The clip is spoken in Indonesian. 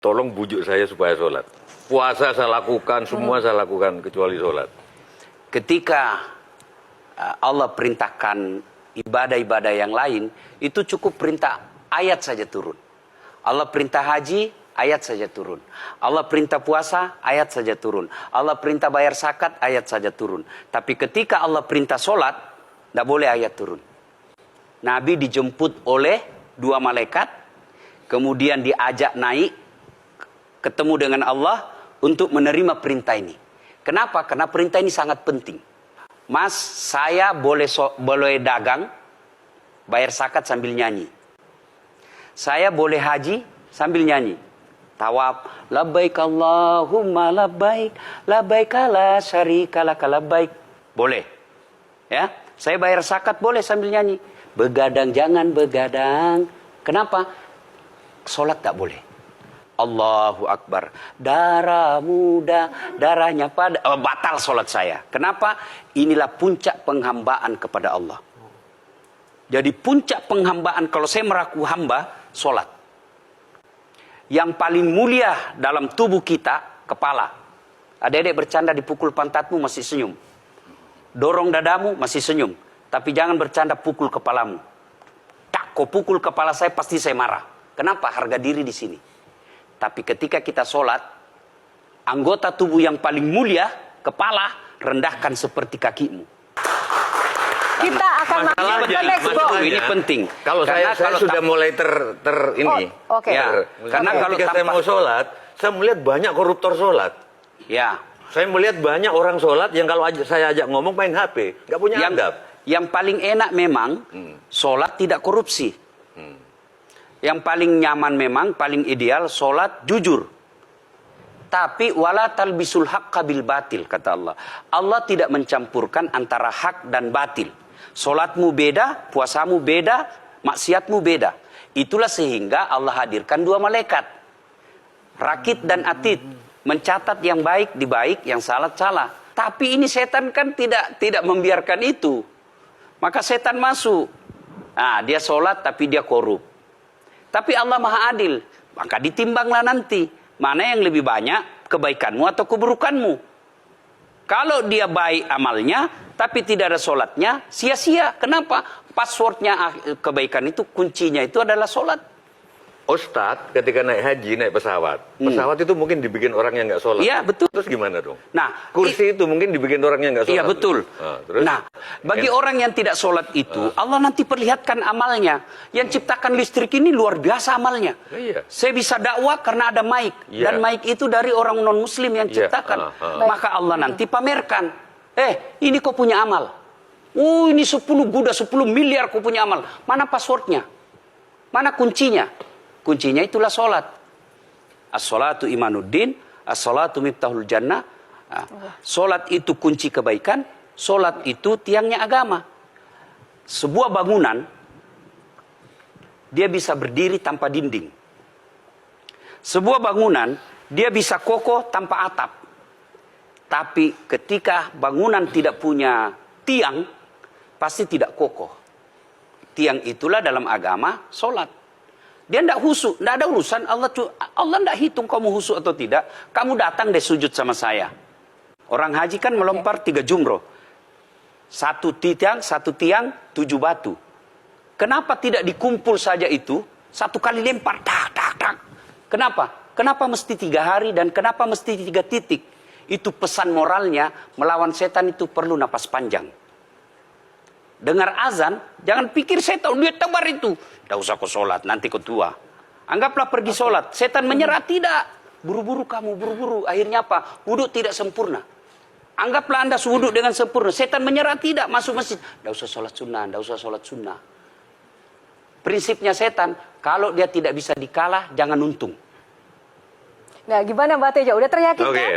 tolong bujuk saya supaya sholat. Puasa saya lakukan, semua saya lakukan kecuali sholat. Ketika Allah perintahkan ibadah-ibadah yang lain, itu cukup perintah ayat saja turun. Allah perintah haji, ayat saja turun. Allah perintah puasa, ayat saja turun. Allah perintah bayar zakat, ayat saja turun. Tapi ketika Allah perintah sholat, tidak boleh ayat turun. Nabi dijemput oleh 2 malaikat, kemudian diajak naik, ketemu dengan Allah untuk menerima perintah ini. Kenapa? Karena perintah ini sangat penting. Mas, saya boleh dagang, bayar zakat sambil nyanyi. Saya boleh haji sambil nyanyi. Tawaf, labbaik Allahumma labbaik, labbaik la syarika laka labbaik. Boleh. Ya, saya bayar zakat boleh sambil nyanyi. Begadang jangan begadang. Kenapa? Sholat tak boleh. Allahu Akbar. Darah muda, darahnya pada batal sholat saya. Kenapa? Inilah puncak penghambaan kepada Allah. Jadi puncak penghambaan kalau saya meraku hamba, sholat. Yang paling mulia dalam tubuh kita, kepala. Adik-adik bercanda dipukul pantatmu masih senyum. Dorong dadamu masih senyum. Tapi jangan bercanda pukul kepalamu. Tak, kau pukul kepala saya pasti saya marah. Kenapa? Harga diri di sini. Tapi ketika kita sholat, anggota tubuh yang paling mulia, kepala, rendahkan seperti kakimu. Kita akan ini penting. Kalau saya sudah mulai ini. Oke. Ya, karena kalau ketika saya mau sholat, saya melihat banyak koruptor sholat. Ya. Saya melihat banyak orang sholat yang kalau saya ajak ngomong main HP, nggak punya adab. Yang paling enak memang sholat tidak korupsi. Yang paling nyaman memang, paling ideal, sholat jujur. Tapi wala talbisul haqqa bil batil, kata Allah. Allah tidak mencampurkan antara hak dan batil. Sholatmu beda, puasamu beda, maksiatmu beda. Itulah sehingga Allah hadirkan 2 malaikat. Rakit dan atid. Mencatat yang baik di baik, yang salah salah. Tapi ini setan kan tidak membiarkan itu. Maka setan masuk. Nah, dia sholat tapi dia korup. Tapi Allah Maha Adil, maka ditimbanglah nanti. Mana yang lebih banyak, kebaikanmu atau keburukanmu. Kalau dia baik amalnya, tapi tidak ada sholatnya, sia-sia. Kenapa? Passwordnya kebaikan itu, kuncinya itu adalah sholat. Ustadz ketika naik haji, naik pesawat. Pesawat itu mungkin dibikin orang yang nggak sholat. Iya, betul. Terus gimana dong? Nah, kursi itu mungkin dibikin orang yang nggak sholat. Iya, betul. Terus? Nah, bagi orang yang tidak sholat itu, Allah nanti perlihatkan amalnya. Yang ciptakan listrik ini luar biasa amalnya. Iya. Saya bisa dakwah karena ada mic. Iya. Dan mic itu dari orang non-muslim yang ciptakan. Maka Allah nanti pamerkan. Ini kau punya amal. Ini 10 Buddha, 10 miliar kau punya amal. Mana passwordnya? Mana kuncinya? Kuncinya itulah sholat. As-sholatu imanuddin, as-sholatu miftahul jannah. Sholat itu kunci kebaikan, sholat itu tiangnya agama. Sebuah bangunan, dia bisa berdiri tanpa dinding. Sebuah bangunan, dia bisa kokoh tanpa atap. Tapi ketika bangunan tidak punya tiang, pasti tidak kokoh. Tiang itulah dalam agama, sholat. Dia tidak khusyuk, tidak ada urusan. Allah tidak hitung kamu khusyuk atau tidak. Kamu datang deh sujud sama saya. Orang haji kan melempar 3 jumroh. 1 tiang, 7 batu. Kenapa tidak dikumpul saja itu? 1 kali lempar, tak, tak, tak. Kenapa? Kenapa mesti 3 hari dan kenapa mesti 3 titik? Itu pesan moralnya, melawan setan itu perlu napas panjang. Dengar azan, jangan pikir setan, dia tebar itu. Tidak usah kau sholat, nanti kau tua. Anggaplah pergi sholat. Setan menyerah, tidak. Buru-buru kamu, buru-buru. Akhirnya apa? Wudhu tidak sempurna. Anggaplah Anda wudhu dengan sempurna. Setan menyerah, tidak. Masuk masjid. Tidak usah sholat sunnah, tidak usah sholat sunnah. Prinsipnya setan, kalau dia tidak bisa dikalah, jangan untung. Nah, gimana Mbak Teja? Udah teryakinkan?